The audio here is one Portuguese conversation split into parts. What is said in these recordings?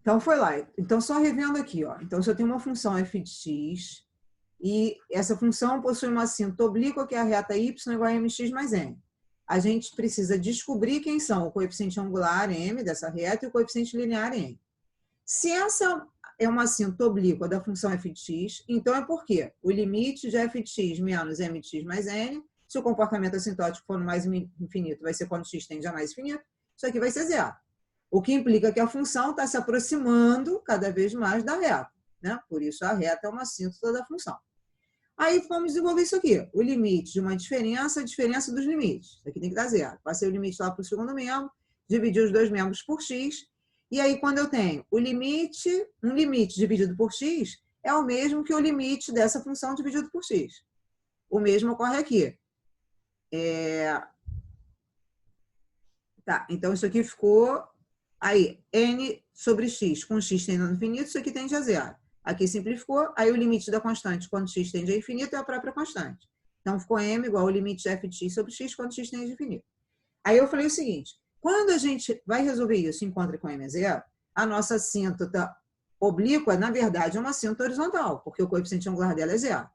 Então, foi lá. Então, só revendo aqui, ó. Então, se eu tenho uma função f de x, e essa função possui uma assíntota oblíqua, que é a reta y igual a mx mais n. A gente precisa descobrir quem são o coeficiente angular m dessa reta e o coeficiente linear n. Se essa é uma assíntota oblíqua da função f de x, então é porque o limite de f de x menos m de x mais n, se o comportamento assintótico for no mais infinito, vai ser quando x tende a mais infinito, isso aqui vai ser zero. O que implica que a função está se aproximando cada vez mais da reta, né? Por isso a reta é uma assíntota da função. Aí vamos desenvolver isso aqui. O limite de uma diferença, a diferença dos limites. Isso aqui tem que dar zero. Passei o limite lá para o segundo membro, dividir os dois membros por x, e aí quando eu tenho o limite, um limite dividido por x, é o mesmo que o limite dessa função dividido por x. O mesmo ocorre aqui. Tá, então isso aqui ficou... Aí, n sobre x, com x tendendo a infinito, isso aqui tende a zero. Aqui simplificou, aí o limite da constante quando x tende a infinito é a própria constante. Então, ficou m igual ao limite de f de x sobre x quando x tende a infinito. Aí eu falei o seguinte, quando a gente vai resolver isso e encontra com m a zero, a nossa assíntota oblíqua, na verdade, é uma assíntota horizontal, porque o coeficiente angular dela é zero.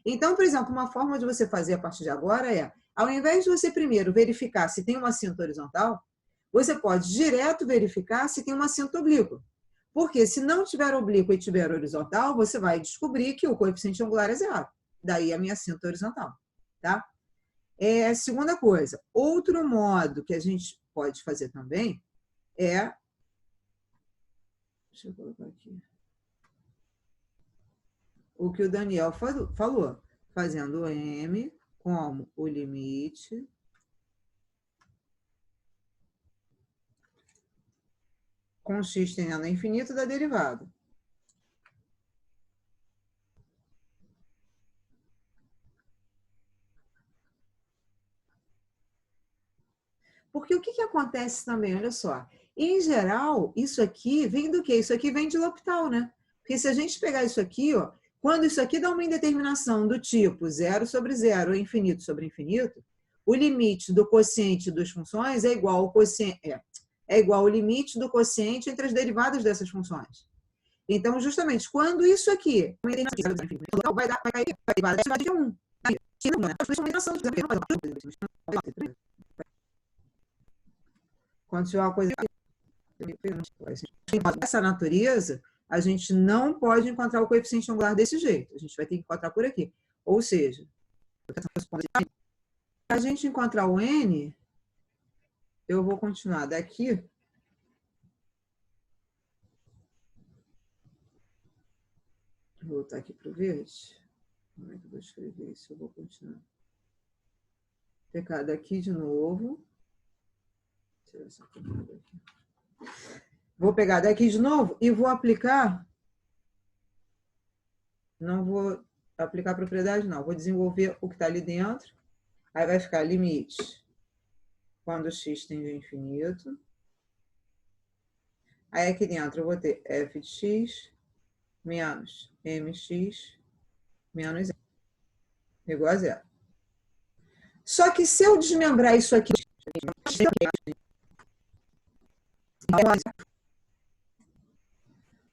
Então, por exemplo, uma forma de você fazer a partir de agora é, ao invés de você primeiro verificar se tem uma assíntota horizontal, você pode direto verificar se tem uma assíntota oblíqua. Porque se não tiver oblíqua e tiver horizontal, você vai descobrir que o coeficiente angular é zero. Daí a minha assíntota horizontal. Tá? Segunda coisa, outro modo que a gente pode fazer também é... Deixa eu colocar aqui. O que o Daniel falou, fazendo m como o limite com x tendendo a infinito da derivada. Porque o que acontece também, olha só, em geral, isso aqui vem do quê? Isso aqui vem de L'Hopital, né? Porque se a gente pegar isso aqui, ó, quando isso aqui dá uma indeterminação do tipo 0 sobre 0 ou infinito sobre infinito, o limite do quociente das funções é igual ao quociente, é igual ao limite do quociente entre as derivadas dessas funções. Então, justamente, quando isso aqui vai cair a derivada de 1. Quando tiver uma coisa dessa natureza, a gente não pode encontrar o coeficiente angular desse jeito. A gente vai ter que encontrar por aqui. Ou seja, para a gente encontrar o n, eu vou continuar daqui. Vou voltar aqui para o verde. Como é que eu vou escrever isso? Eu vou continuar. Pegar daqui de novo. Tirar essa camada aqui. Vou pegar daqui de novo e vou aplicar. Não vou aplicar propriedade, não. Vou desenvolver o que está ali dentro. Aí vai ficar limite quando x tende a infinito. Aí aqui dentro eu vou ter f de x menos mx menos n igual a zero. Só que se eu desmembrar isso aqui...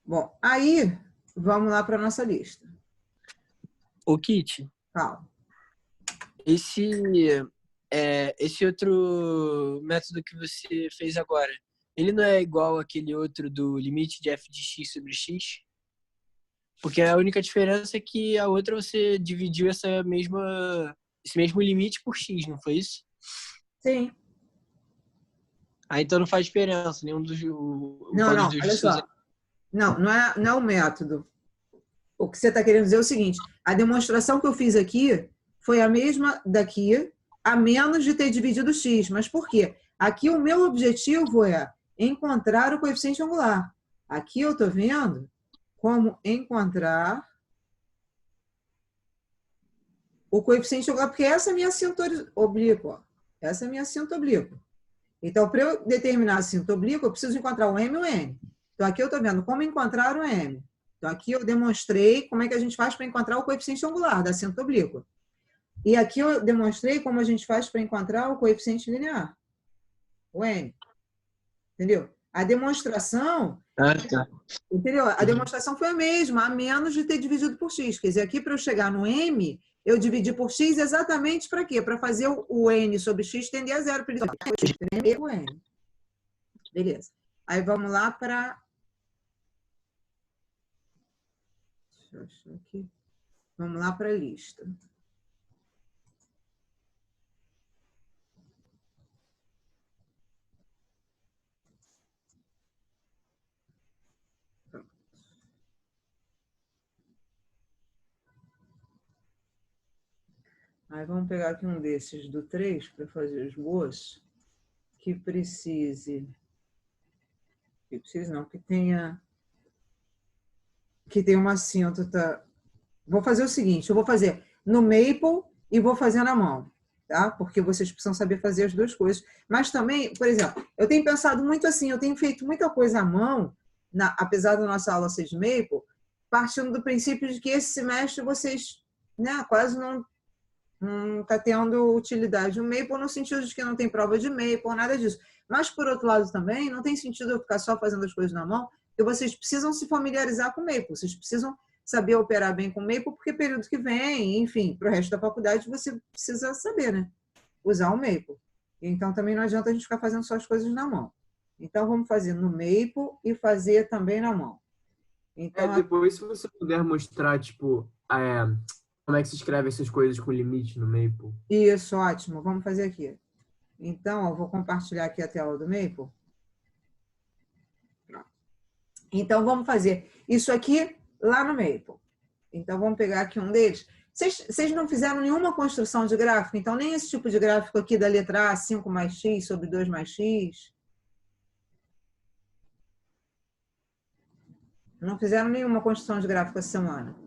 Bom, aí vamos lá para a nossa lista. Ô, Kit, Calma. Esse outro método que você fez agora, ele não é igual àquele outro do limite de f de x sobre x? Porque a única diferença é que a outra você dividiu esse mesmo limite por x, não foi isso? Sim. Ah, então não faz diferença, nenhum dos... Não, olha só. Não é o método. O que você está querendo dizer é o seguinte, a demonstração que eu fiz aqui foi a mesma daqui, a menos de ter dividido x. Mas por quê? Aqui o meu objetivo é encontrar o coeficiente angular. Aqui eu estou vendo como encontrar o coeficiente angular, porque essa é a minha assíntota oblíqua. Essa é a minha assíntota oblíqua. Então, para eu determinar a assíntota oblíqua, eu preciso encontrar o m e o n. Então, aqui eu estou vendo como encontrar o m. Então, aqui eu demonstrei como é que a gente faz para encontrar o coeficiente angular da assíntota oblíqua. E aqui eu demonstrei como a gente faz para encontrar o coeficiente linear, o n. Entendeu? A demonstração Ah, tá. Entendeu? A demonstração foi a mesma, a menos de ter dividido por x. Quer dizer, aqui para eu chegar no m, eu dividi por x exatamente para quê? Para fazer o n sobre x tender a zero. O n. Beleza. Aí vamos lá para... Deixa eu achar aqui. Vamos lá para a lista. Aí vamos pegar aqui um desses do 3 para fazer os esboço, que precise não, que tenha uma assíntota. Vou fazer o seguinte, eu vou fazer no Maple e vou fazer na mão, tá? Porque vocês precisam saber fazer as duas coisas. Mas também, por exemplo, eu tenho pensado muito assim, eu tenho feito muita coisa à mão, apesar da nossa aula ser de Maple, partindo do princípio de que esse semestre vocês, né, quase não está tendo utilidade o Maple, no sentido de que não tem prova de Maple, nada disso. Mas, por outro lado, também, não tem sentido eu ficar só fazendo as coisas na mão, porque vocês precisam se familiarizar com o Maple, vocês precisam saber operar bem com o Maple, porque período que vem, enfim, para o resto da faculdade, você precisa saber, né? Usar o Maple. Então, também não adianta a gente ficar fazendo só as coisas na mão. Então, vamos fazer no Maple e fazer também na mão. Então, depois, se você puder mostrar, tipo, como é que se escreve essas coisas com limite no Maple. Isso, ótimo. Vamos fazer aqui. Então, eu vou compartilhar aqui a tela do Maple. Então, vamos fazer isso aqui lá no Maple. Então, vamos pegar aqui um deles. Vocês não fizeram nenhuma construção de gráfico? Então, nem esse tipo de gráfico aqui da letra A, 5 mais x sobre 2 mais x? Não fizeram nenhuma construção de gráfico essa semana?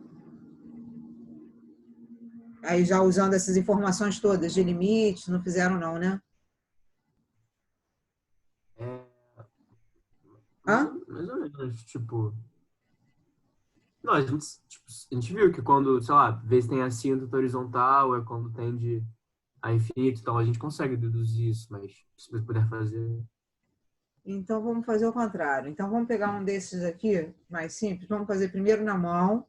Aí, já usando essas informações todas de limite, não fizeram não, né? Mais ou menos, tipo... Não, a gente viu que quando, sei lá, vê se tem assíntota horizontal, é quando tende a infinito, então a gente consegue deduzir isso, mas se você puder fazer... Então, vamos fazer o contrário. Então, vamos pegar um desses aqui, mais simples. Vamos fazer primeiro na mão.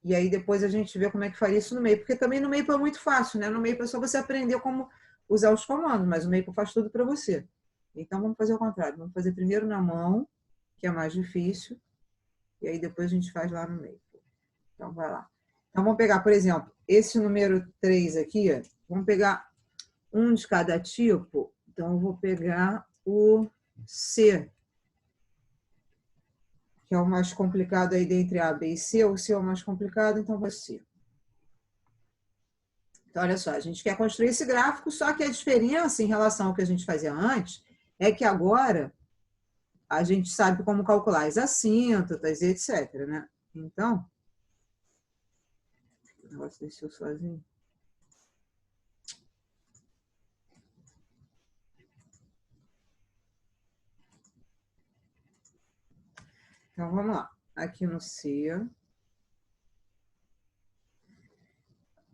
E aí, depois a gente vê como é que faria isso no Maple. Porque também no Maple é muito fácil, né? No Maple é só você aprender como usar os comandos, mas o Maple faz tudo para você. Então, vamos fazer o contrário. Vamos fazer primeiro na mão, que é mais difícil. E aí, depois a gente faz lá no Maple. Então, vai lá. Então, vamos pegar, por exemplo, esse número 3 aqui. Vamos pegar um de cada tipo. Então, eu vou pegar o C, que é o mais complicado aí dentre A, B e C. O C é o mais complicado, então vai ser. Então, olha só, a gente quer construir esse gráfico, só que a diferença em relação ao que a gente fazia antes é que agora a gente sabe como calcular as assíntotas e etc, né? Então, o negócio desceu sozinho. Então, vamos lá. Aqui no C.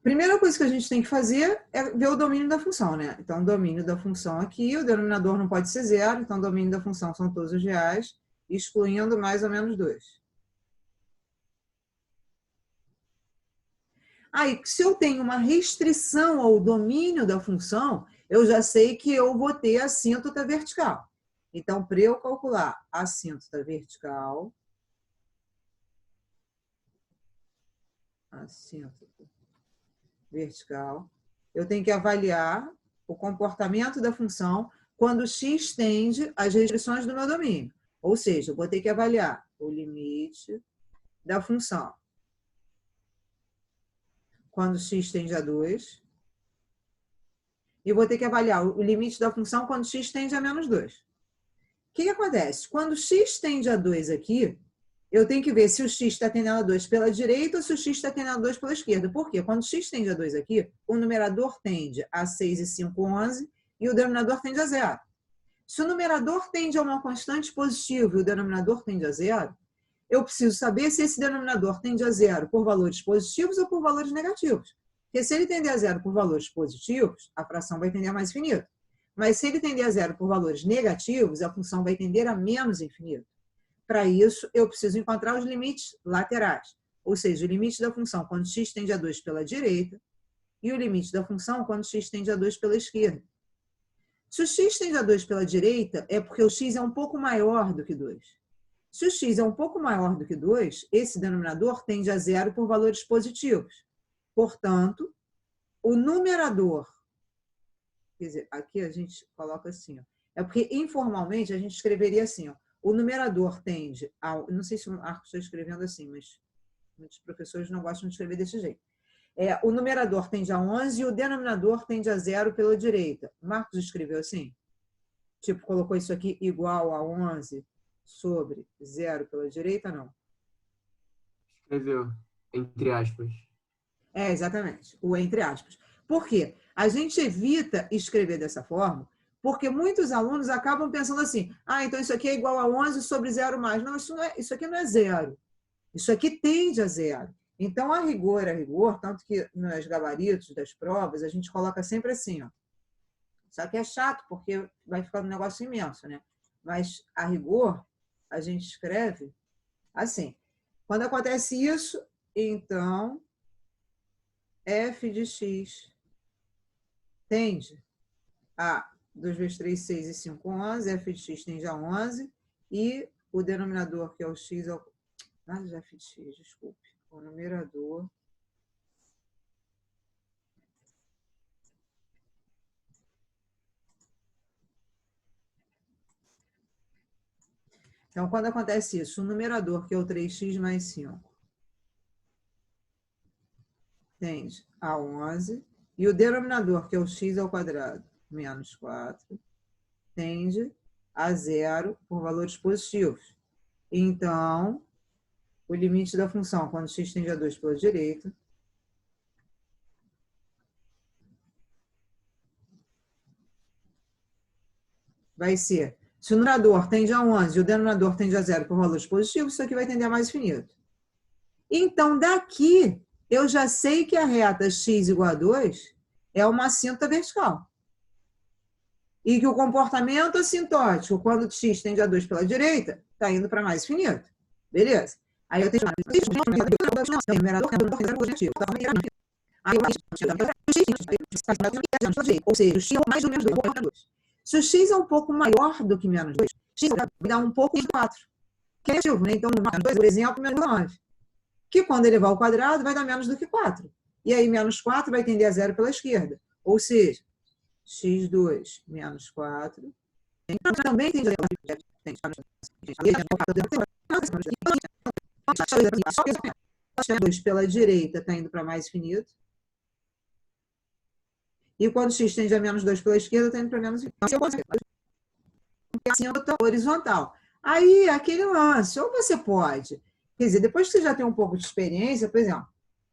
Primeira coisa que a gente tem que fazer é ver o domínio da função, né? Então, o domínio da função aqui, o denominador não pode ser zero, então o domínio da função são todos os reais, excluindo mais ou menos 2. Aí, se eu tenho uma restrição ao domínio da função, eu já sei que eu vou ter a assíntota vertical. Então, para eu calcular a assíntota vertical, eu tenho que avaliar o comportamento da função quando x tende às restrições do meu domínio. Ou seja, eu vou ter que avaliar o limite da função quando x tende a 2. E vou ter que avaliar o limite da função quando x tende a menos 2. O que acontece? Quando x tende a 2 aqui, eu tenho que ver se o x está tendendo a 2 pela direita ou se o x está tendendo a 2 pela esquerda. Por quê? Quando x tende a 2 aqui, o numerador tende a 6 e 5, 11, e o denominador tende a 0. Se o numerador tende a uma constante positiva e o denominador tende a 0, eu preciso saber se esse denominador tende a 0 por valores positivos ou por valores negativos. Porque se ele tender a 0 por valores positivos, a fração vai tender a mais infinito. Mas se ele tender a zero por valores negativos, a função vai tender a menos infinito. Para isso, eu preciso encontrar os limites laterais, ou seja, o limite da função quando x tende a 2 pela direita e o limite da função quando x tende a 2 pela esquerda. Se o x tende a 2 pela direita, é porque o x é um pouco maior do que 2. Se o x é um pouco maior do que 2, esse denominador tende a zero por valores positivos. Portanto, o numerador, quer dizer, aqui a gente coloca assim, ó, é porque informalmente a gente escreveria assim, ó, o numerador tende ao, não sei se o Marcos está escrevendo assim, mas muitos professores não gostam de escrever desse jeito. O numerador tende a 11 e o denominador tende a zero pela direita. Marcos escreveu assim? Tipo, colocou isso aqui igual a 11 sobre zero pela direita, não? Escreveu, entre aspas. Exatamente, o entre aspas. Por quê? A gente evita escrever dessa forma, porque muitos alunos acabam pensando assim, então isso aqui é igual a 11 sobre zero mais. Não, isso aqui não é zero. Isso aqui tende a zero. Então, a rigor, tanto que nos gabaritos das provas, a gente coloca sempre assim, ó. Só que é chato, porque vai ficar um negócio imenso, né? Mas, a rigor, a gente escreve assim. Quando acontece isso, então, f de x tende a 2 vezes 3, 6 e 5, 11. F de x tende a 11. E o denominador, que é o x, é o... f de x, desculpe. O numerador então, quando acontece isso, o numerador, que é o 3x mais 5, tende a 11, e o denominador, que é o x ao quadrado menos 4, tende a zero por valores positivos. Então, o limite da função, quando x tende a 2 pela direita, vai ser, se o numerador tende a 11 e o denominador tende a zero por valores positivos, isso aqui vai tender a mais infinito. Então, daqui, eu já sei que a reta x igual a 2 é uma assíntota vertical. E que o comportamento assintótico, quando x tende a 2 pela direita, está indo para mais infinito. Beleza? Aí eu tenho o numerador que é o zero positivo. Aí ou seja, o x é mais ou menos 2. Se o x é um pouco maior do que menos 2, x vai dar um pouco de 4. Que é negativo, né? Então, menos 2, por exemplo, menos 9. Que quando elevar ao quadrado, vai dar menos do que 4. E aí, menos 4 vai tender a zero pela esquerda. Ou seja, x2 menos 4 também tende a zero. 2 pela direita está indo para mais infinito. E quando x tende a menos 2 pela esquerda, está indo para menos infinito. Assíntota horizontal. Aí, aquele lance, ou você pode, quer dizer, depois que você já tem um pouco de experiência, por exemplo,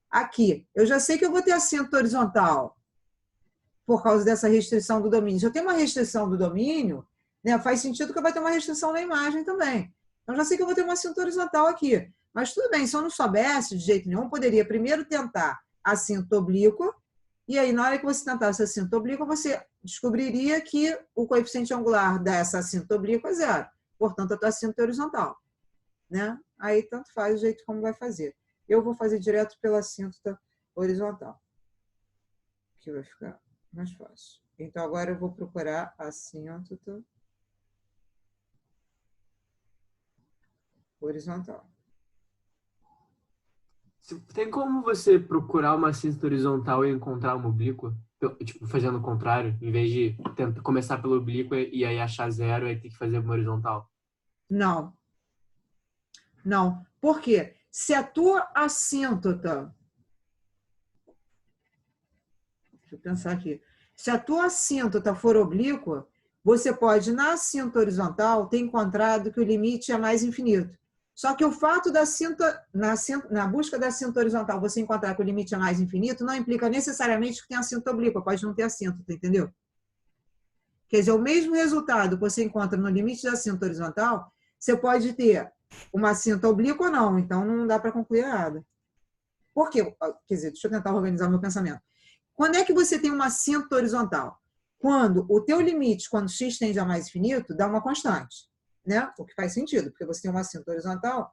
aqui, eu já sei que eu vou ter assíntota horizontal por causa dessa restrição do domínio. Se eu tenho uma restrição do domínio, né, faz sentido que eu vou ter uma restrição na imagem também. Então, já sei que eu vou ter uma assíntota horizontal aqui. Mas tudo bem, se eu não soubesse de jeito nenhum, poderia primeiro tentar a assíntota oblíqua, e aí, na hora que você tentasse a assíntota oblíqua, você descobriria que o coeficiente angular dessa assíntota oblíqua é zero. Portanto, a tua assíntota é horizontal. Né? Aí, tanto faz o jeito como vai fazer. Eu vou fazer direto pela assíntota horizontal, que vai ficar mais fácil. Então, agora eu vou procurar a assíntota horizontal. Tem como você procurar uma assíntota horizontal e encontrar uma oblíqua? Tipo, fazendo o contrário, em vez de tentar começar pela oblíqua e aí achar zero e aí ter que fazer uma horizontal? Não. Não. Por quê? Se a tua assíntota... Deixa eu pensar aqui. Se a tua assíntota for oblíqua, você pode, na assíntota horizontal, ter encontrado que o limite é mais infinito. Só que o fato da assíntota, na busca da assíntota horizontal, você encontrar que o limite é mais infinito, não implica necessariamente que tem assíntota oblíqua, pode não ter assíntota, entendeu? Quer dizer, o mesmo resultado que você encontra no limite da assíntota horizontal, você pode ter uma assíntota oblíqua ou não, então não dá para concluir nada. Por quê? Quer dizer, deixa eu tentar organizar o meu pensamento. Quando é que você tem uma assíntota horizontal? quando o teu limite, quando x tende a mais infinito, dá uma constante, né? O que faz sentido, porque você tem uma cinta horizontal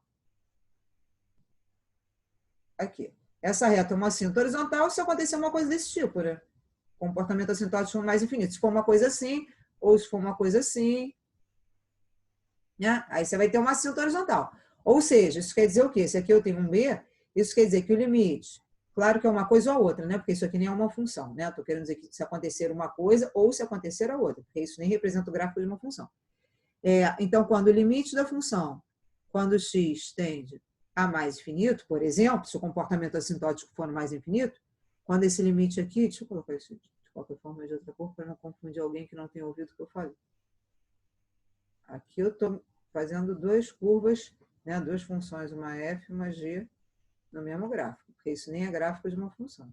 aqui. Essa reta é uma cinta horizontal se acontecer uma coisa desse tipo, né? Comportamento assintótico mais infinito. Se for uma coisa assim, ou se for uma coisa assim, né? Aí você vai ter uma cinta horizontal. Ou seja, isso quer dizer o quê? Se aqui eu tenho um B, isso quer dizer que o limite, claro que é uma coisa ou a outra, né? Porque isso aqui nem é uma função, né? Estou querendo dizer que se acontecer uma coisa ou se acontecer a outra, porque isso nem representa o gráfico de uma função. Então, quando o limite da função, quando x tende a mais infinito, por exemplo, se o comportamento assintótico for mais infinito, quando esse limite aqui, deixa eu colocar isso de qualquer forma de outra cor, para não confundir alguém que não tenha ouvido o que eu falei. Aqui eu estou fazendo duas curvas, né, duas funções, uma f e uma g, no mesmo gráfico, porque isso nem é gráfico de uma função.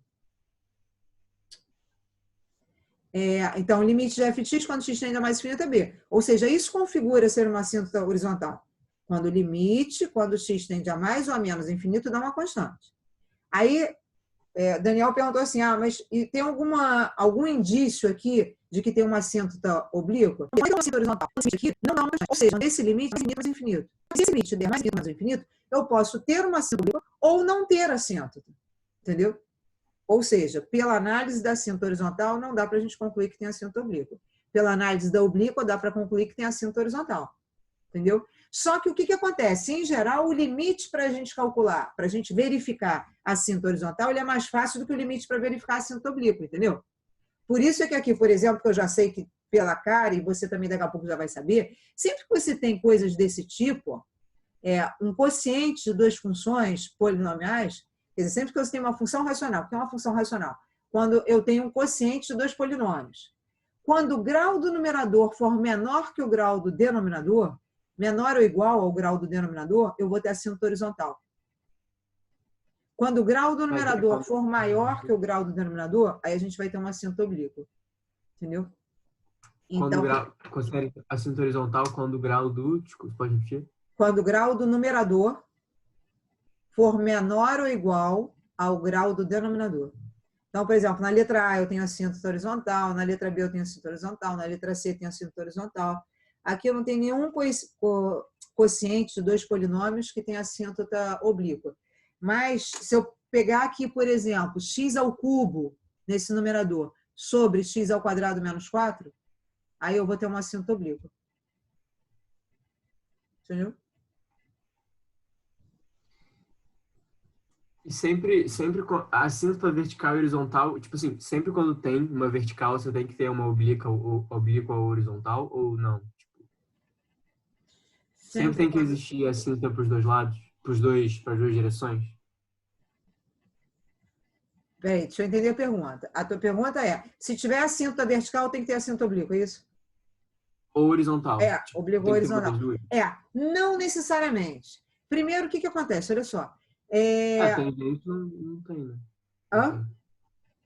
Então, o limite de f de x, quando x tende a mais infinito, é b. Ou seja, isso configura ser uma cinta horizontal. Quando o limite, quando x tende a mais ou a menos infinito, dá uma constante. Aí, Daniel perguntou assim, mas tem algum indício aqui de que tem uma cinta oblíqua? Tem uma cinta horizontal. Aqui não dá uma constante. Ou seja, esse limite é infinito mais infinito. Se esse limite der mais infinito mais infinito, eu posso ter uma cinta oblíqua ou não ter a cinta. Entendeu? Ou seja, pela análise da cinta horizontal, não dá para a gente concluir que tem a cinta oblíqua. Pela análise da oblíqua, dá para concluir que tem a cinta horizontal. Entendeu? Só que o que acontece? Em geral, o limite para a gente calcular, para a gente verificar a cinta horizontal, ele é mais fácil do que o limite para verificar a cinta oblíqua, entendeu? Por isso é que aqui, por exemplo, que eu já sei que pela cara, e você também daqui a pouco já vai saber, sempre que você tem coisas desse tipo, um quociente de duas funções polinomiais, quer dizer, sempre que você tem uma função racional, o que é uma função racional? Quando eu tenho um quociente de dois polinômios. Quando o grau do numerador for menor que o grau do denominador, menor ou igual ao grau do denominador, eu vou ter a cinta horizontal. Quando o grau do numerador for maior que o grau do denominador, aí a gente vai ter uma cinta oblíqua. Entendeu? Então, considere a cinta horizontal quando o grau do... Desculpa, pode repetir? Quando o grau do numerador for menor ou igual ao grau do denominador. Então, por exemplo, na letra A eu tenho a cinta horizontal, na letra B eu tenho a cinta horizontal, na letra C eu tenho a cinta horizontal. Aqui eu não tenho nenhum quociente de dois polinômios que tenha a cinta oblíqua. Mas, se eu pegar aqui, por exemplo, x ao cubo, nesse numerador, sobre x ao quadrado menos 4, aí eu vou ter uma cinta oblíqua. Entendeu? E sempre a cinta vertical e horizontal, tipo assim, sempre quando tem uma vertical, você tem que ter uma oblíqua ou horizontal, ou não? Tipo, sempre tem que existir a cinta para os dois lados, para as duas direções? Peraí, deixa eu entender a pergunta. A tua pergunta é, se tiver a cinta vertical, tem que ter a cinta oblíqua, é isso? Ou horizontal. Tipo, oblíqua ou horizontal. Não necessariamente. Primeiro, o que acontece? Olha só. Tangente não tem, né? Hã?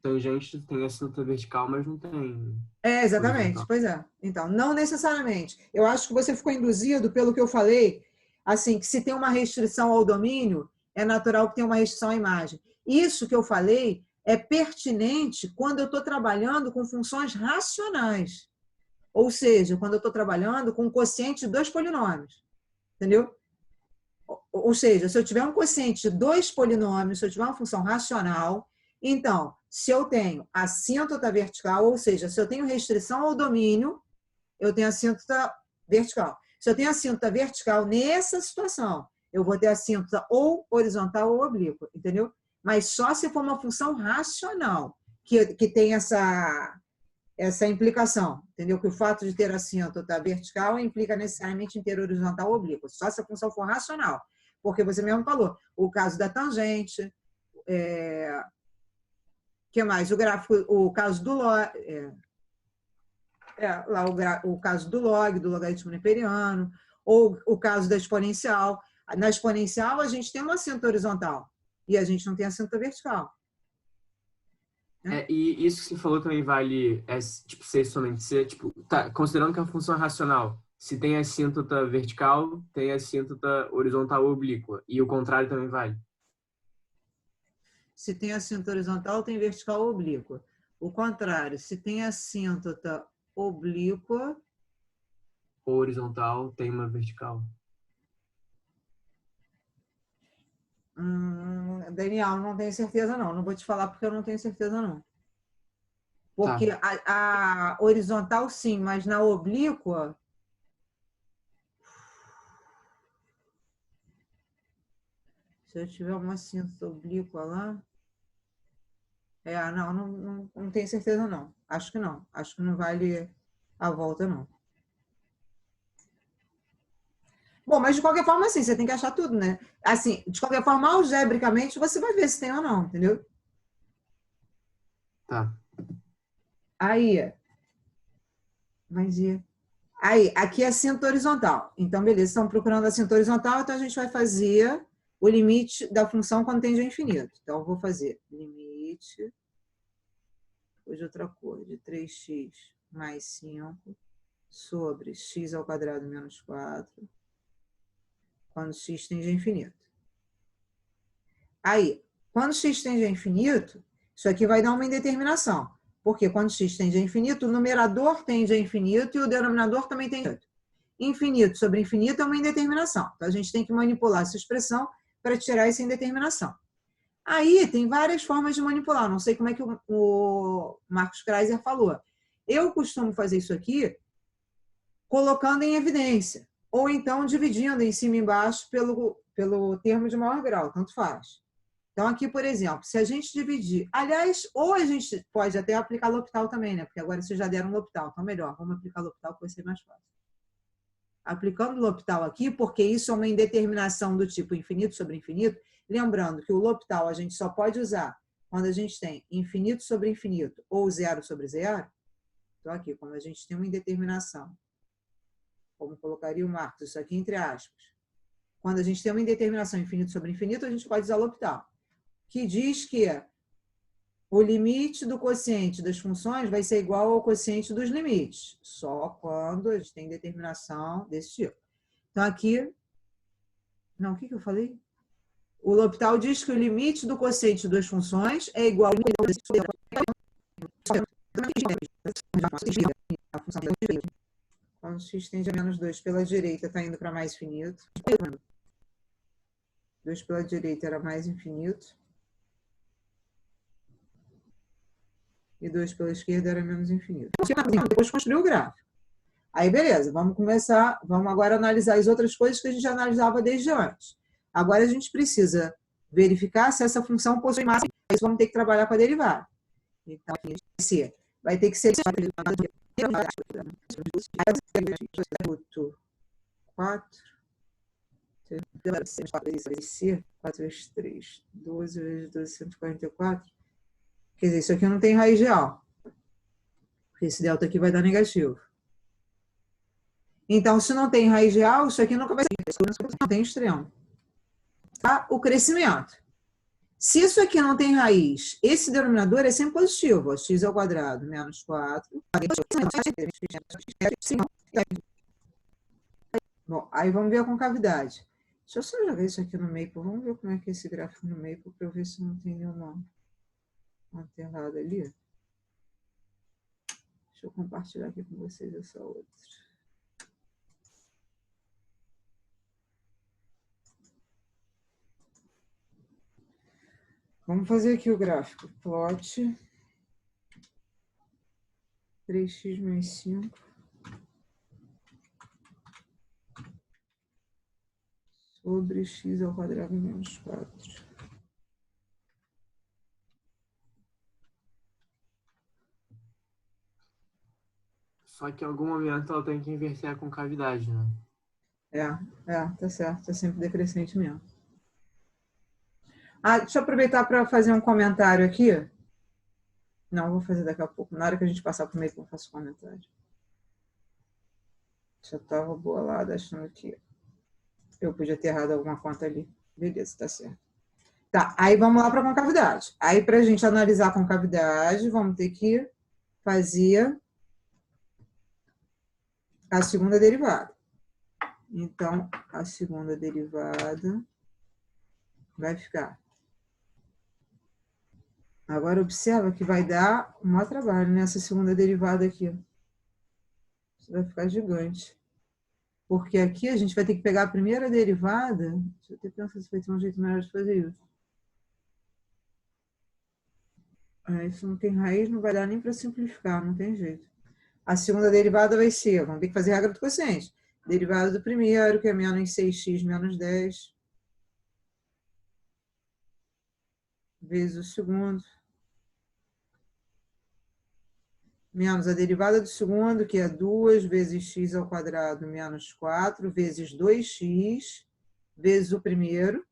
Tangente tem a cinta vertical, mas não tem. Exatamente. Pois é. Então, não necessariamente. Eu acho que você ficou induzido pelo que eu falei, assim, que se tem uma restrição ao domínio, é natural que tenha uma restrição à imagem. Isso que eu falei é pertinente quando eu estou trabalhando com funções racionais. Ou seja, quando eu estou trabalhando com um quociente de dois polinômios. Entendeu? Ou seja, se eu tiver um quociente de dois polinômios, se eu tiver uma função racional, então, se eu tenho a assíntota vertical, ou seja, se eu tenho restrição ao domínio, eu tenho a assíntota vertical. Se eu tenho a assíntota vertical nessa situação, eu vou ter a assíntota ou horizontal ou oblíqua, entendeu? Mas só se for uma função racional que tem essa implicação, entendeu? Que o fato de ter assíntota vertical implica necessariamente em ter horizontal ou oblíqua, só se a função for racional. Porque você mesmo falou, o caso da tangente, que mais? O caso do log, o caso do log, do logaritmo neperiano, ou o caso da exponencial. Na exponencial, a gente tem uma cinta horizontal e a gente não tem a cinta vertical. E isso que você falou também vale tipo, ser somente ser, tipo, considerando que a função é racional, se tem a assíntota vertical, tem a assíntota horizontal ou oblíqua, e o contrário também vale. Se tem assíntota horizontal, tem vertical ou oblíqua. O contrário, se tem assíntota oblíqua, ou horizontal tem uma vertical. Daniel, não tenho certeza não. Não vou te falar porque eu não tenho certeza não. Porque a horizontal sim, mas na oblíqua... Se eu tiver uma assíntota oblíqua lá... não tenho certeza não. Acho que não. Acho que não vale a volta não. Bom, mas de qualquer forma, assim, você tem que achar tudo, né? Assim, de qualquer forma, algebricamente, você vai ver se tem ou não, entendeu? Tá. Aí, aqui é assíntota horizontal. Então, beleza, estão procurando a assíntota horizontal, então a gente vai fazer o limite da função quando tende ao infinito. Então, eu vou fazer limite, de outra cor, de 3x mais 5 sobre x ao quadrado menos 4, quando x tende a infinito. Aí, quando x tende a infinito, isso aqui vai dar uma indeterminação. Porque quando x tende a infinito, o numerador tende a infinito e o denominador também tende a infinito. Infinito sobre infinito é uma indeterminação. Então, a gente tem que manipular essa expressão para tirar essa indeterminação. Aí, tem várias formas de manipular. Não sei como é que o Marcos Kreiser falou. Eu costumo fazer isso aqui colocando em evidência. Ou então dividindo em cima e embaixo pelo termo de maior grau. Tanto faz. Então, aqui, por exemplo, se a gente dividir... Aliás, ou a gente pode até aplicar L'Hopital também, né? Porque agora vocês já deram L'Hopital. Então, melhor, vamos aplicar L'Hopital que vai ser mais fácil. Aplicando L'Hopital aqui, porque isso é uma indeterminação do tipo infinito sobre infinito. Lembrando que o L'Hopital a gente só pode usar quando a gente tem infinito sobre infinito ou zero sobre zero. Então, aqui, quando a gente tem uma indeterminação, como colocaria o Marcos, isso aqui entre aspas. Quando a gente tem uma indeterminação infinito sobre infinito, a gente pode usar L'Hopital, que diz que o limite do quociente das funções vai ser igual ao quociente dos limites, só quando a gente tem determinação desse tipo. Então, aqui... Não, o que eu falei? O L'Hopital diz que o limite do quociente das funções é igual ao quando x tende a menos 2 pela direita, está indo para mais infinito. 2 pela direita era mais infinito. E 2 pela esquerda era menos infinito. Depois construiu o gráfico. Aí, beleza, vamos agora analisar as outras coisas que a gente já analisava desde antes. Agora a gente precisa verificar se essa função possui máxima. Aí vamos ter que trabalhar com a derivada. Então, vai ter que ser 4 vezes 3, 12 vezes 12, 144. Quer dizer, isso aqui não tem raiz real. Porque esse delta aqui vai dar negativo. Então, se não tem raiz real, isso aqui nunca vai ser. Não tem extremo. Tá? O crescimento. Se isso aqui não tem raiz, esse denominador é sempre positivo. Ó, x ao quadrado menos 4. Bom, aí vamos ver a concavidade. Deixa eu só jogar isso aqui no Maple. Vamos ver como é que é esse gráfico no Maple para eu ver se não tem nenhuma errada ali. Deixa eu compartilhar aqui com vocês essa outra. Vamos fazer aqui o gráfico. Plot 3x mais 5 sobre x ao quadrado menos 4. Só que em algum momento ela tem que inverter a concavidade, né? Tá certo. Tá sempre decrescente mesmo. Deixa eu aproveitar para fazer um comentário aqui. Não, vou fazer daqui a pouco. Na hora que a gente passar por meio que eu faço comentário. Já estava bolada achando que eu podia ter errado alguma conta ali. Beleza, tá certo. Tá, aí vamos lá para a concavidade. Aí, para a gente analisar a concavidade, vamos ter que fazer a segunda derivada. Então, a segunda derivada vai ficar Agora, observa que vai dar um maior trabalho nessa segunda derivada aqui. Isso vai ficar gigante. Porque aqui a gente vai ter que pegar a primeira derivada. Deixa eu até pensar se vai ter um jeito melhor de fazer isso. Isso não tem raiz, não vai dar nem para simplificar, não tem jeito. A segunda derivada vai ser, vamos ter que fazer regra do quociente. Derivada do primeiro, que é menos 6x menos 10, vezes o segundo, menos a derivada do segundo, que é 2 vezes x ao quadrado menos 4, vezes 2x, vezes o primeiro.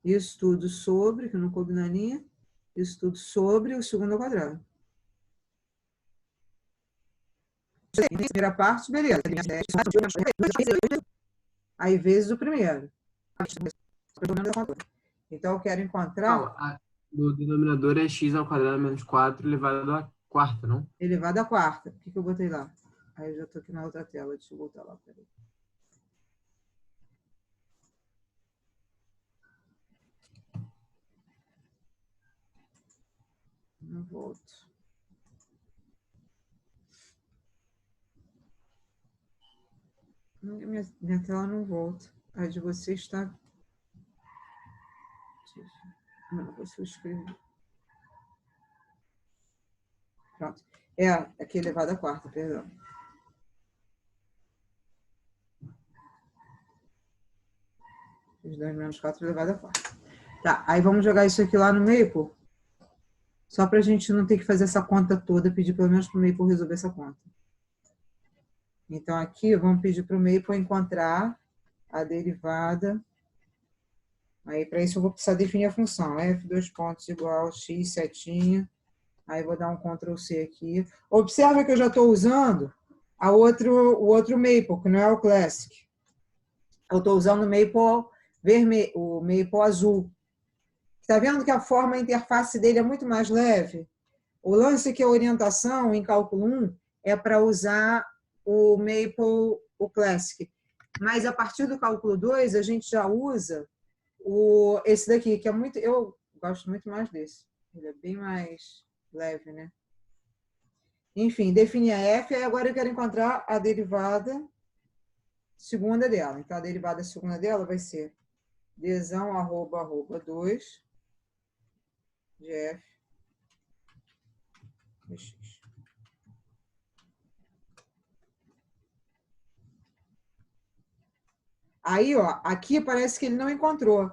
Isso tudo sobre, que não coube na linha, isso tudo sobre o segundo ao quadrado. Primeira parte, beleza. Aí vezes o primeiro. Então, eu quero encontrar... O denominador é x ao quadrado menos 4 elevado à quarta, não? Elevado à quarta. O que eu botei lá? Aí eu já estou aqui na outra tela. Deixa eu voltar lá. Peraí. Não volto. Minha tela não volta. A de vocês está... Não, você escreveu. Pronto. Aqui elevado à quarta, perdão. Os 2 menos 4 elevado à quarta. Tá, aí vamos jogar isso aqui lá no Maple. Só para a gente não ter que fazer essa conta toda, pedir pelo menos para o Maple resolver essa conta. Então, aqui, vamos pedir para o Maple encontrar a derivada. Aí, para isso, eu vou precisar definir a função. F, 2 pontos, igual x, setinha. Aí, vou dar um Ctrl+C aqui. Observa que eu já estou usando o outro Maple, que não é o Classic. Eu estou usando o Maple vermelho, o Maple azul. Está vendo que a forma, a interface dele é muito mais leve? O lance que a orientação em cálculo 1 é para usar o Maple, o Classic. Mas a partir do cálculo 2, a gente já usa esse daqui, que é muito... Eu gosto muito mais desse. Ele é bem mais leve, né? Enfim, defini a f, e agora eu quero encontrar a derivada segunda dela. Então, a derivada segunda dela vai ser dzão arroba 2 de f de x. Aí, ó, aqui parece que ele não encontrou,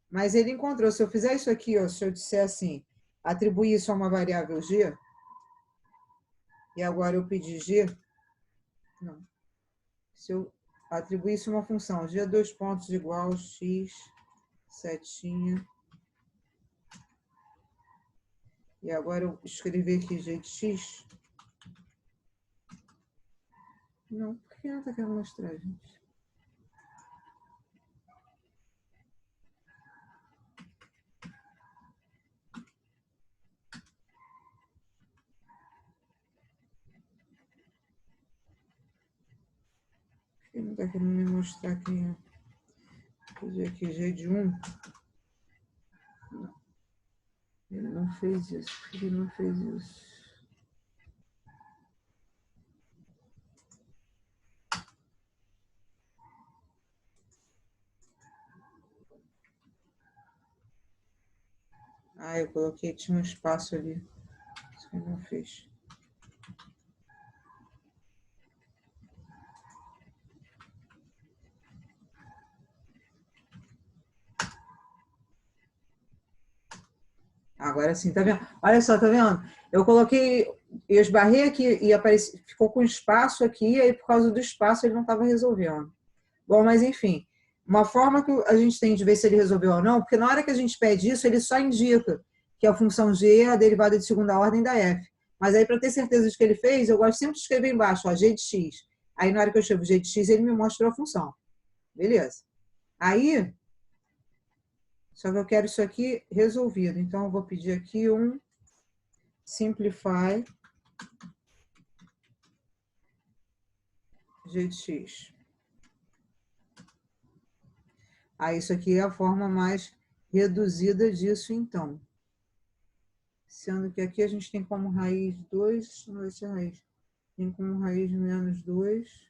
mas ele encontrou. Se eu fizer isso aqui, ó, se eu disser assim, atribuir isso a uma variável g, e agora eu pedir g, não. Se eu atribuir isso a uma função, g 2 pontos igual x, setinha, e agora eu escrever aqui g de x, não, por que não está querendo mostrar, gente? Ele não está querendo me mostrar aqui. Vou fazer aqui G de 1. Não. Ele não fez isso. Por que ele não fez isso? Eu coloquei, tinha um espaço ali. Isso que ele não fez. Agora sim, tá vendo? Olha só, tá vendo? Eu coloquei, eu esbarrei aqui e ficou com espaço aqui, e aí por causa do espaço ele não estava resolvendo. Bom, mas enfim, uma forma que a gente tem de ver se ele resolveu ou não, porque na hora que a gente pede isso, ele só indica que a função g é a derivada de segunda ordem da f. Mas aí, para ter certeza de que ele fez, eu gosto sempre de escrever embaixo, ó, g de x. Aí, na hora que eu escrevo g de x, ele me mostrou a função. Beleza. Aí, só que eu quero isso aqui resolvido. Então, eu vou pedir aqui um simplify g de x. Ah, isso aqui é a forma mais reduzida disso, então. Sendo que aqui a gente tem como raiz 2, não vai ser raiz. Tem como raiz menos 2.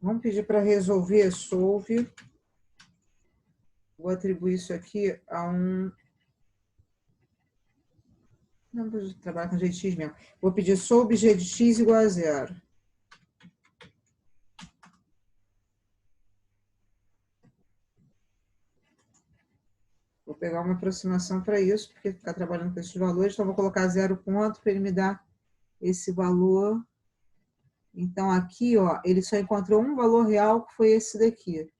Vamos pedir para resolver, solve. Vou atribuir isso aqui a um... Não, vou trabalhar com g de x mesmo. Vou pedir solve g de x igual a 0. Vou pegar uma aproximação para isso, porque ficar trabalhando com esses valores, então vou colocar 0 ponto para ele me dar esse valor. Então, aqui, ó, ele só encontrou um valor real, que foi esse daqui.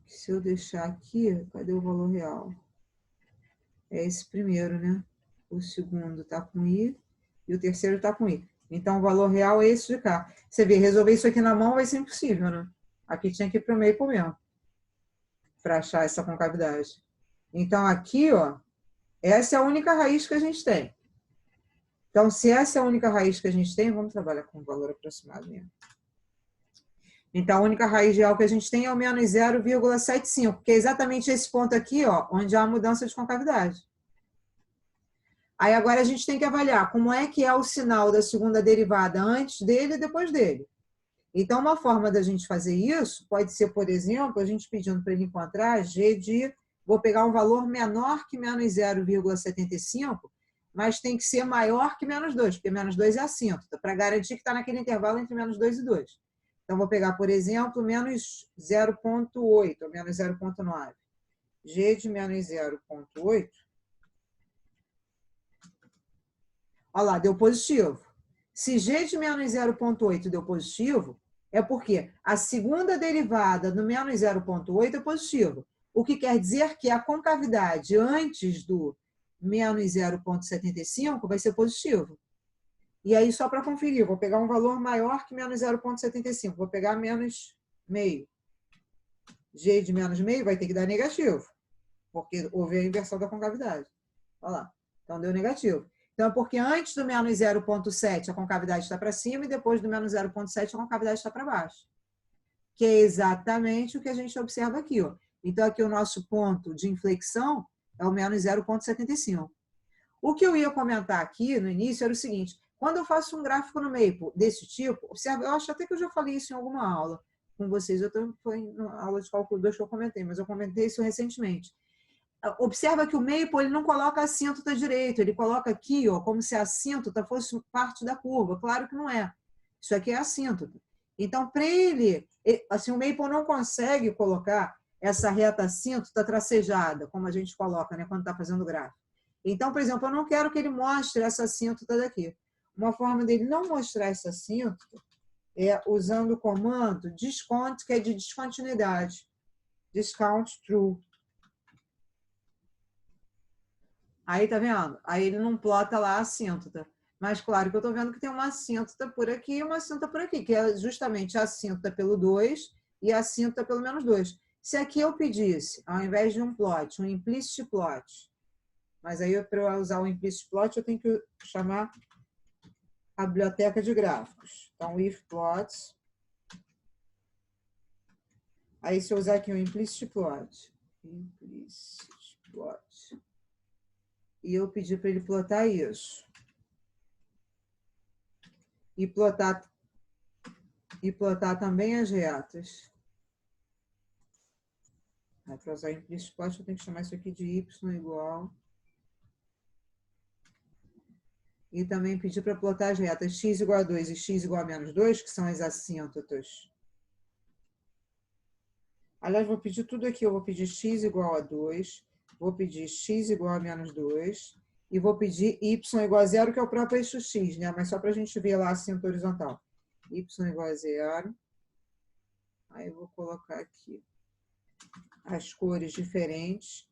Se eu deixar aqui, cadê o valor real? É esse primeiro, né? O segundo está com I e o terceiro está com I. Então, o valor real é esse de cá. Você vê, resolver isso aqui na mão vai ser impossível, né? Aqui tinha que ir para o meio por mesmo, para achar essa concavidade. Então, aqui, ó, essa é a única raiz que a gente tem. Então, se essa é a única raiz que a gente tem, vamos trabalhar com o valor aproximado mesmo. Então, a única raiz real que a gente tem é o menos 0,75, que é exatamente esse ponto aqui, ó, onde há a mudança de concavidade. Aí, agora, a gente tem que avaliar como é que é o sinal da segunda derivada antes dele e depois dele. Então, uma forma da gente fazer isso pode ser, por exemplo, a gente pedindo para ele encontrar g de... Vou pegar um valor menor que menos 0,75, mas tem que ser maior que menos 2, porque menos 2 é assíntota, para garantir que está naquele intervalo entre menos 2 e 2. Então, vou pegar, por exemplo, menos 0,8 ou menos 0,9. G de menos 0,8. Olha lá, deu positivo. Se G de menos 0,8 deu positivo, é porque a segunda derivada do menos 0,8 é positivo. O que quer dizer que a concavidade antes do menos 0,75 vai ser positivo. E aí, só para conferir, vou pegar um valor maior que menos 0,75. Vou pegar menos meio. G de menos meio vai ter que dar negativo, porque houve a inversão da concavidade. Olha lá. Então, deu negativo. Então, é porque antes do menos 0,7 a concavidade está para cima e depois do menos 0,7 a concavidade está para baixo. Que é exatamente o que a gente observa aqui, ó. Então, aqui o nosso ponto de inflexão é o menos 0,75. O que eu ia comentar aqui no início era o seguinte: quando eu faço um gráfico no Maple desse tipo, observa, eu acho até que eu já falei isso em alguma aula com vocês, foi na aula de cálculo 2 que eu comentei, mas eu comentei isso recentemente. Observa que o Maple ele não coloca a assíntota direito, ele coloca aqui, ó, como se a assíntota fosse parte da curva. Claro que não é. Isso aqui é a assíntota. Então, para ele, assim, o Maple não consegue colocar essa reta assíntota tracejada, como a gente coloca, né, quando está fazendo gráfico. Então, por exemplo, eu não quero que ele mostre essa assíntota daqui. Uma forma dele não mostrar essa assíntota é usando o comando discount, que é de descontinuidade. Discount true. Aí, tá vendo? Aí ele não plota lá a assíntota. Mas, claro que eu estou vendo que tem uma assíntota por aqui e uma assíntota por aqui, que é justamente a assíntota pelo 2 e a assíntota pelo menos 2. Se aqui eu pedisse, ao invés de um plot, um implicit plot, mas aí para eu usar o implicit plot eu tenho que chamar a biblioteca de gráficos. Então, if plots. Aí, se eu usar aqui o implicit plot, e eu pedir para ele plotar isso, e plotar também as retas. Para usar implicit plot, eu tenho que chamar isso aqui de y igual. E também pedir para plotar as retas x igual a 2 e x igual a menos 2, que são as assíntotas. Aliás, vou pedir tudo aqui. Eu vou pedir x igual a 2, vou pedir x igual a menos 2, e vou pedir y igual a 0, que é o próprio eixo x, né? Mas só para a gente ver lá a assíntota horizontal. Y igual a 0. Aí eu vou colocar aqui as cores diferentes.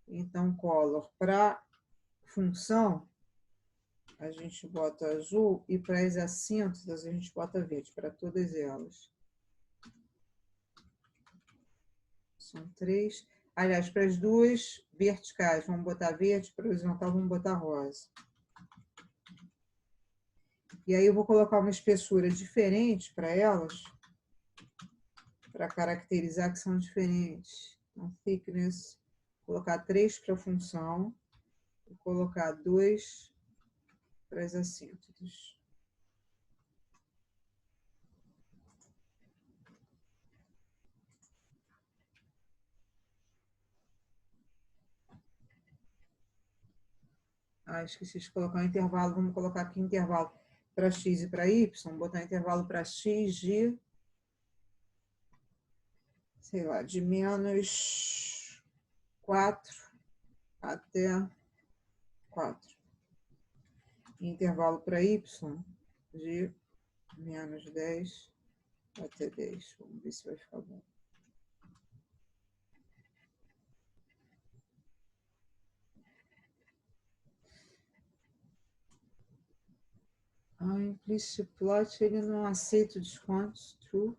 Então, color para função, a gente bota azul, e para as assíntotas a gente bota verde, para todas elas. São 3. Aliás, para as duas verticais, vamos botar verde, para a horizontal, vamos botar rosa. E aí eu vou colocar uma espessura diferente para elas, para caracterizar que são diferentes. Então, thickness, colocar 3 para a função e colocar 2 para as assíntotas. Ah, esqueci de colocar um intervalo. Vamos colocar aqui intervalo para x e para y. Botar intervalo para x de, sei lá, de menos 4 até 4. E intervalo para y de menos 10 até 10. Vamos ver se vai ficar bom. O implicit plot, ele não aceita descontos, true.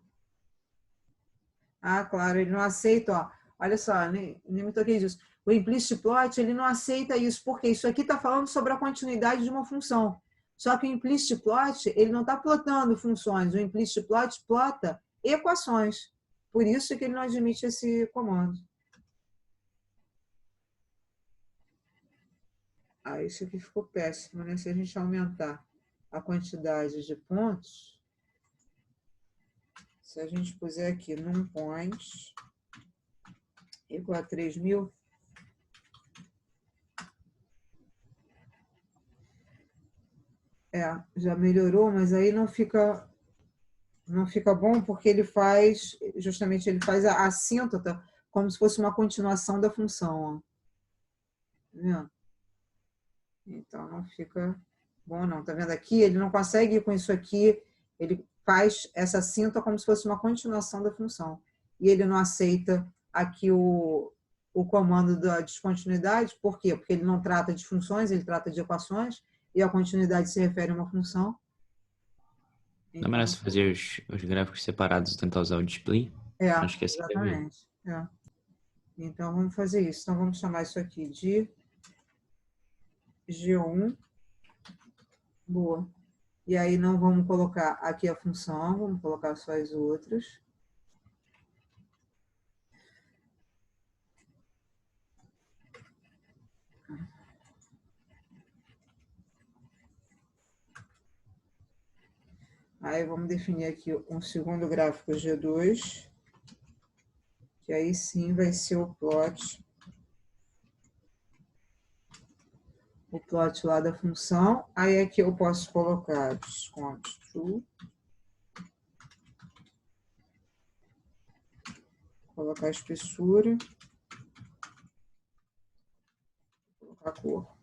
Ah, claro, ele não aceita, ó. Olha só, nem me toquei disso. O implicit plot, ele não aceita isso, porque isso aqui está falando sobre a continuidade de uma função. Só que o implicit plot, ele não está plotando funções, o implicit plot plota equações. Por isso que ele não admite esse comando. Ah, isso aqui ficou péssimo, né? Se a gente aumentar a quantidade de pontos, se a gente puser aqui num point igual a 3.000, já melhorou, mas aí não fica bom porque ele faz, justamente ele faz a assíntota como se fosse uma continuação da função. Ó. Tá vendo? Então não fica bom não. Tá vendo aqui? Ele não consegue ir com isso aqui, ele faz essa assíntota como se fosse uma continuação da função. E ele não aceita aqui o comando da descontinuidade. Por quê? Porque ele não trata de funções, ele trata de equações, e a continuidade se refere a uma função. Não é melhor você fazer os gráficos separados e tentar usar o display? Acho que essa exatamente. Então, vamos fazer isso. Então, vamos chamar isso aqui de G1. Boa. E aí, não vamos colocar aqui a função, vamos colocar só as outras. Aí, vamos definir aqui um segundo gráfico G2, que aí sim vai ser o plot lá da função. Aí aqui eu posso colocar desconto true, colocar a espessura, colocar a cor.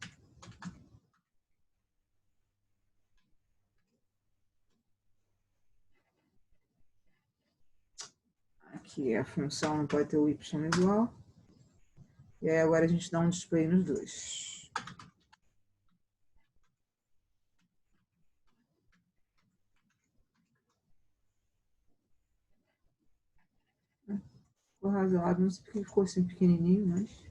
Aqui a função não pode ter o y igual. E aí agora a gente dá um display nos dois. Ficou razoável, não sei porque ficou assim pequenininho, mas...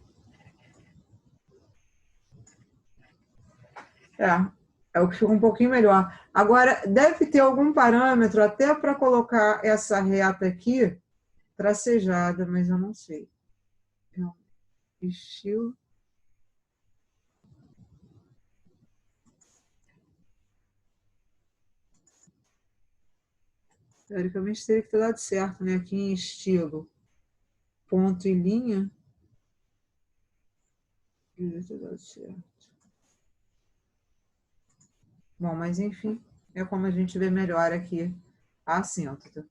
É o que fica um pouquinho melhor. Agora, deve ter algum parâmetro até para colocar essa reta aqui tracejada, mas eu não sei. Estilo. Teoricamente teria que ter dado certo, né? Aqui em estilo, ponto e linha. Deveria ter dado certo. Bom, mas enfim, é como a gente vê melhor aqui a assíntota.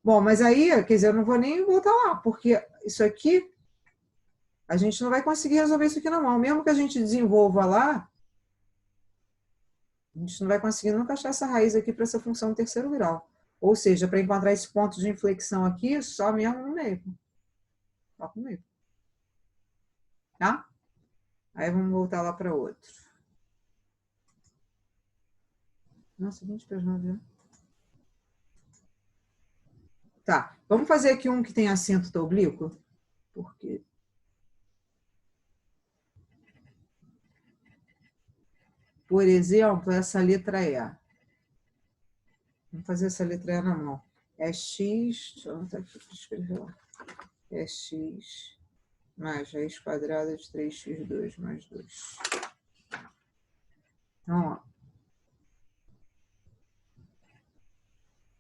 Bom, mas aí, quer dizer, eu não vou nem voltar lá, porque isso aqui, a gente não vai conseguir resolver isso aqui na mão. Mesmo que a gente desenvolva lá, a gente não vai conseguir nunca achar essa raiz aqui para essa função de terceiro grau. Ou seja, para encontrar esse ponto de inflexão aqui, só mesmo no meio. Só com meio. Tá? Aí vamos voltar lá para outro. Nossa, 20 para 9. Tá, vamos fazer aqui um que tem assíntota oblíqua. Porque... Por exemplo, essa letra E. Vamos fazer essa letra na mão. É x, deixa eu anotar aqui para escrever lá. É x mais raiz quadrada de 3x2 mais 2. Então, ó.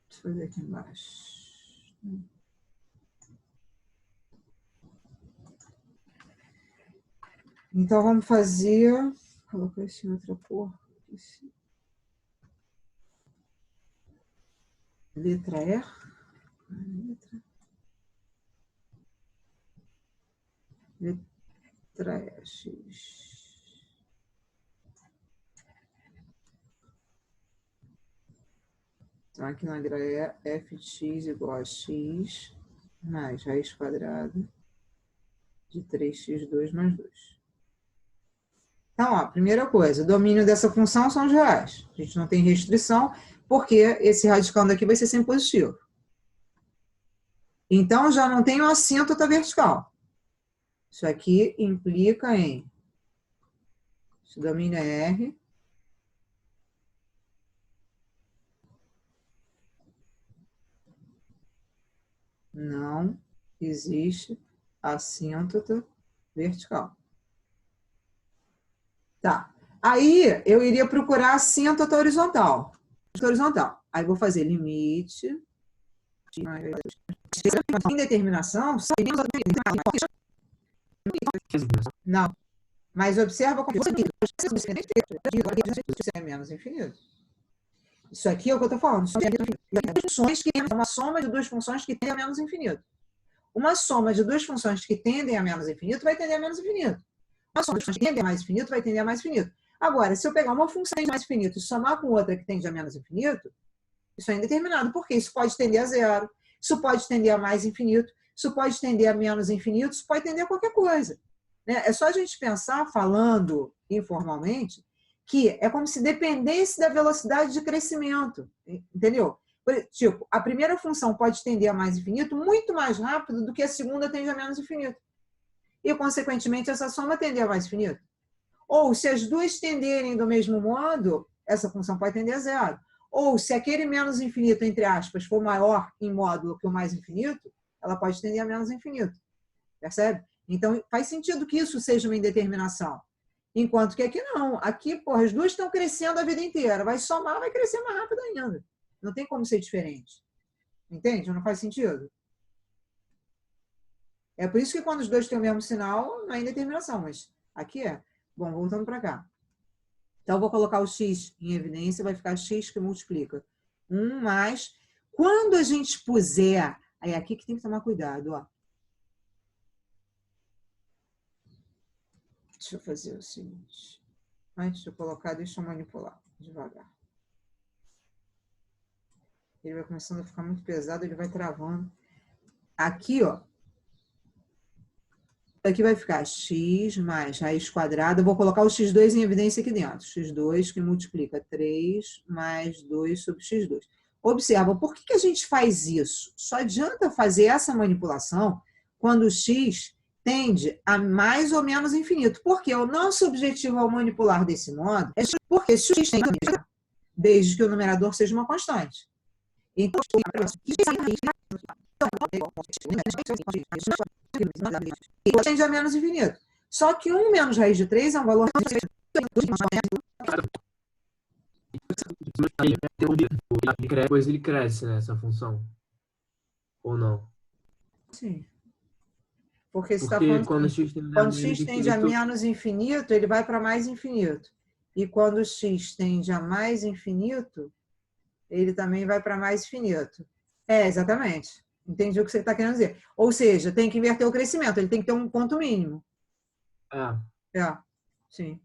Deixa eu fazer aqui embaixo. Então, vamos fazer... Vou colocar isso em outra cor. Letra E. Letra E, x. Então, aqui na letra E, f de x igual a x mais raiz quadrada de 3x2 mais 2. Então, ó, primeira coisa, o domínio dessa função são os reais. A gente não tem restrição, porque esse radical daqui vai ser sempre positivo. Então, já não tem o assíntota vertical. Isso aqui implica em... Se o domínio é R, não existe assíntota vertical. Tá. Aí, eu iria procurar assíntota horizontal. Aí, vou fazer limite. Indeterminação. Não. Mas observa como é menos infinito. Isso aqui é o que eu estou falando. Funções que uma soma de duas funções que tendem a menos infinito. Uma soma de duas funções que tendem a menos infinito vai tender a menos infinito. Uma soma de funções que tendem a mais infinito vai tender a mais infinito. Agora, se eu pegar uma função de mais infinito e somar com outra que tende a menos infinito, isso é indeterminado, porque isso pode tender a zero, isso pode tender a mais infinito, isso pode tender a menos infinito, isso pode tender a qualquer coisa. Né? É só a gente pensar, falando informalmente, que é como se dependesse da velocidade de crescimento, entendeu? Tipo, a primeira função pode tender a mais infinito muito mais rápido do que a segunda tende a menos infinito. E, consequentemente, essa soma tende a mais infinito. Ou, se as duas tenderem do mesmo modo, essa função pode tender a zero. Ou, se aquele menos infinito, entre aspas, for maior em módulo que o mais infinito, ela pode tender a menos infinito. Percebe? Então, faz sentido que isso seja uma indeterminação. Enquanto que aqui não. Aqui, porra, as duas estão crescendo a vida inteira. Vai somar, vai crescer mais rápido ainda. Não tem como ser diferente. Entende? Não faz sentido? É por isso que quando os dois têm o mesmo sinal, não é indeterminação, mas aqui é. Bom, voltando para cá. Então, eu vou colocar o x em evidência, vai ficar x que multiplica 1 mais... Quando a gente puser... Aí é aqui que tem que tomar cuidado, ó. Deixa eu fazer o seguinte. Antes de eu colocar, deixa eu manipular devagar. Ele vai começando a ficar muito pesado, ele vai travando. Aqui, ó. Aqui vai ficar x mais raiz quadrada. Eu vou colocar o x2 em evidência aqui dentro. x2 que multiplica 3 mais 2 sobre x2. Observa, por que a gente faz isso? Só adianta fazer essa manipulação quando o x tende a mais ou menos infinito. Porque o nosso objetivo ao manipular desse modo é porque se o x tende a menos, desde que o numerador seja uma constante. Então, tende a menos infinito. Só que 1 menos raiz de 3 é um valor... Depois ele cresce, né, essa função. Ou não? Sim. Porque você está Porque falando quando x tende a menos infinito, ele vai para mais infinito. E quando x tende a mais infinito, ele também vai para mais infinito. É, exatamente. Entendi o que você está querendo dizer. Ou seja, tem que inverter o crescimento, ele tem que ter um ponto mínimo. É, sim.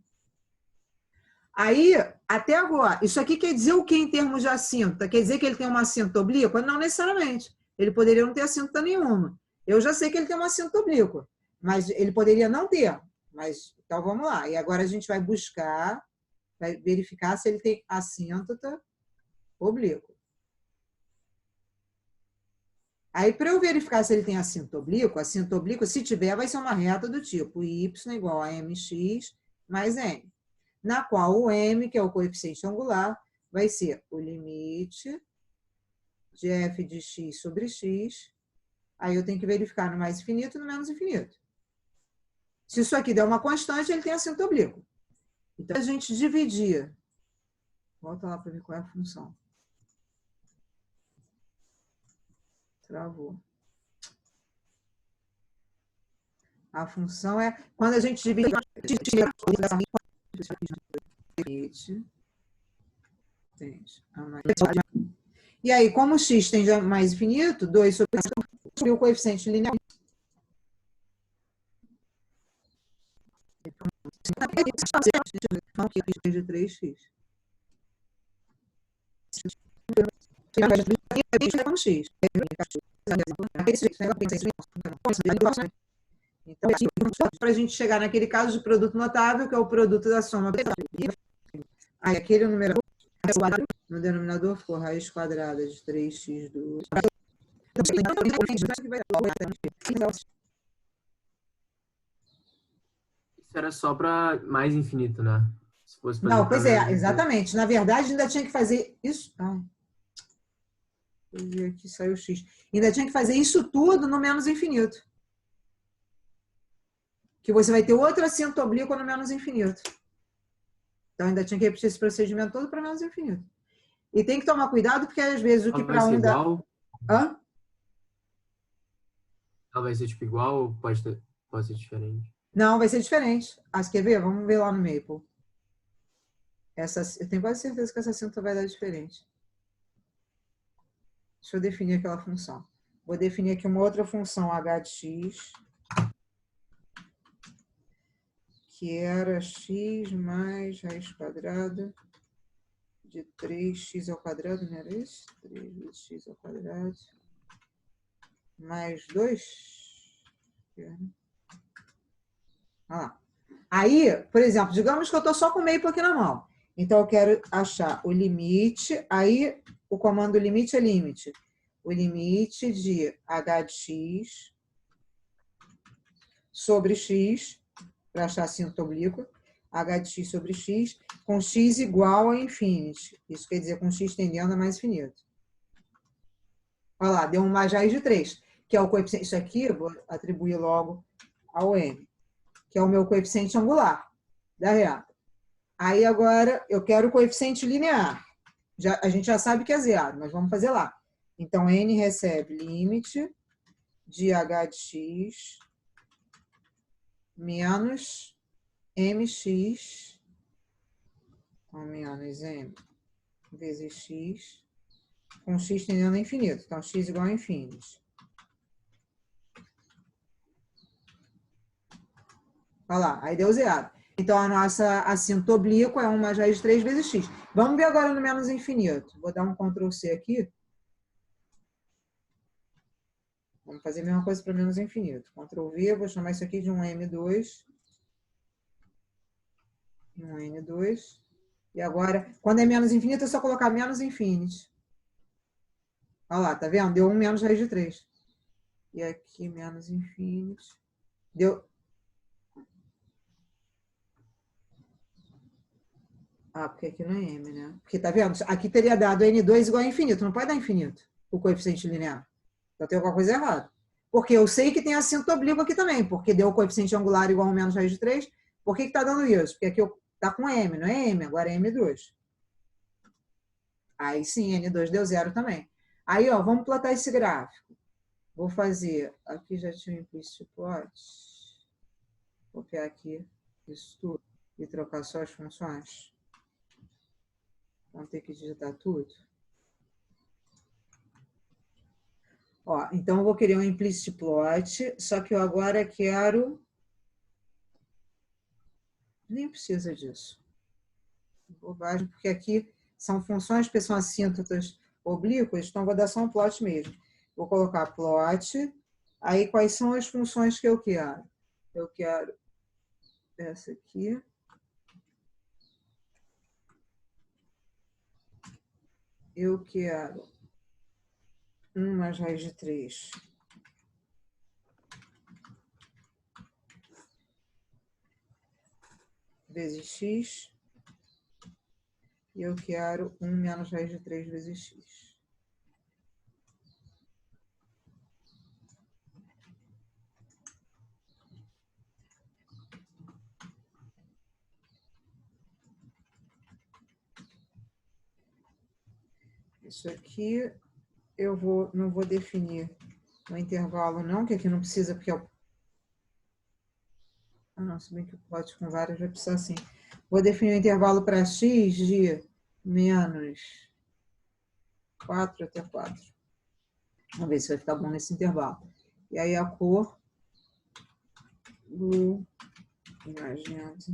Aí, até agora, isso aqui quer dizer o que em termos de assíntota? Quer dizer que ele tem uma assíntota oblíqua? Não necessariamente. Ele poderia não ter assíntota nenhuma. Eu já sei que ele tem uma assíntota oblíqua, mas ele poderia não ter. Mas, então, vamos lá. E agora a gente vai buscar, vai verificar se ele tem assíntota oblíqua. Aí, para eu verificar se ele tem assíntota oblíqua, se tiver, vai ser uma reta do tipo y igual a mx mais n, na qual o m, que é o coeficiente angular, vai ser o limite de f de x sobre x. Aí eu tenho que verificar no mais infinito e no menos infinito. Se isso aqui der uma constante, ele tem assento oblíquo. Então, a gente dividir. Volta lá para ver qual é a função. Travou. A função é quando a gente divide e aí, como x tende a mais infinito, 2 sobre o coeficiente linear. De 3x. Com x. Então, para a gente chegar naquele caso de produto notável, que é o produto da soma. Aí, aquele numerador, no denominador ficou raiz quadrada de 3x do... Isso era só para mais infinito, né? Se fosse Não, pois é, exatamente. Na verdade, ainda tinha que fazer isso... Aqui saiu x. Ainda tinha que fazer isso tudo no menos infinito. Que você vai ter outro acento oblíquo no menos infinito. Então, ainda tinha que repetir esse procedimento todo para menos infinito. E tem que tomar cuidado, porque às vezes o que para um dá... Hã? Ela vai ser tipo igual ou pode ser diferente? Não, vai ser diferente. Quer ver? Vamos ver lá no Maple. Eu tenho quase certeza que essa acento vai dar diferente. Deixa eu definir aquela função. Vou definir aqui uma outra função, h de x, que era x mais raiz quadrada de 3x ao quadrado, não era isso? 3 vezes x ao quadrado mais 2. Aí, por exemplo, digamos que eu estou só com o Maple aqui na mão. Então, eu quero achar o limite. Aí, o comando limite é limite. O limite de h de x sobre x, para achar assento oblíquo, h de x sobre x, com x igual a infinity. Isso quer dizer com x tendendo a mais infinito. Olha lá, deu um mais raiz de 3, que é o coeficiente. Isso aqui eu vou atribuir logo ao m, que é o meu coeficiente angular da reta. Aí agora eu quero o coeficiente linear. A gente já sabe que é zero, mas vamos fazer lá. Então, n recebe limite de h de x menos mx, então, menos m vezes x, com x tendendo a infinito. Então, x igual a infinity. Olha lá, aí deu zero. Então, a nossa assento oblíquo é 1 mais raiz de 3 vezes x. Vamos ver agora no menos infinito. Vou dar um Ctrl C aqui. Vamos fazer a mesma coisa para menos infinito. Ctrl V, vou chamar isso aqui de um M2. Um N2. E agora, quando é menos infinito, é só colocar menos infinity. Olha lá, tá vendo? Deu 1 menos raiz de 3. E aqui, menos infinity. Deu... porque aqui não é M, né? Porque, tá vendo? Aqui teria dado N2 igual a infinito. Não pode dar infinito, o coeficiente linear. Então, tem alguma coisa errada. Porque eu sei que tem acento oblíquo aqui também, porque deu o coeficiente angular igual a 1 menos raiz de 3. Por que está dando isso? Porque aqui está com M, não é M, agora é M2. Aí sim, N2 deu zero também. Aí, ó, vamos plotar esse gráfico. Vou fazer, aqui já tinha um implicit plot. Vou copiar aqui isso tudo e trocar só as funções. Vamos ter que digitar tudo. Ó, então, eu vou querer um implicit plot, só que eu agora quero... Nem precisa disso. Bobagem, porque aqui são funções que são assíntotas oblíquas, então vou dar só um plot mesmo. Vou colocar plot, aí quais são as funções que eu quero? Eu quero essa aqui. Eu quero 1 mais raiz de 3 vezes x. E eu quero 1 menos raiz de 3 vezes x. Isso aqui eu não vou definir no intervalo não, que aqui não precisa, porque é o... Ah, não, se bem que o plot com várias vai precisar sim. Vou definir o intervalo para x de menos 4 até 4. Vamos ver se vai ficar bom nesse intervalo. E aí a cor blue magenta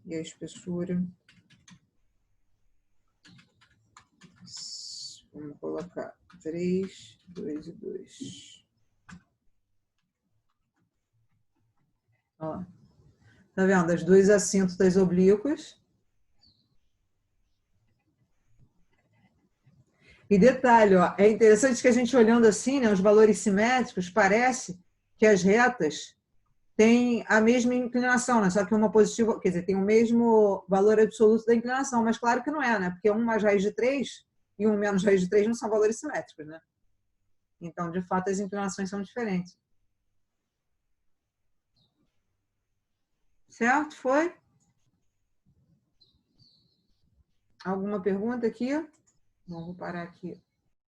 e a espessura, vamos colocar 3, 2 e 2. Ó, tá vendo? As duas assíntotas oblíquas. E detalhe, ó, é interessante que a gente olhando assim, né, os valores simétricos, parece que as retas têm a mesma inclinação, né? Só que uma positiva, quer dizer, tem o mesmo valor absoluto da inclinação, mas claro que não é, né? Porque 1 mais raiz de 3 e 1 menos raiz de 3 não são valores simétricos, né? Então, de fato, as inclinações são diferentes. Certo? Foi? Alguma pergunta aqui? Bom, vou parar aqui.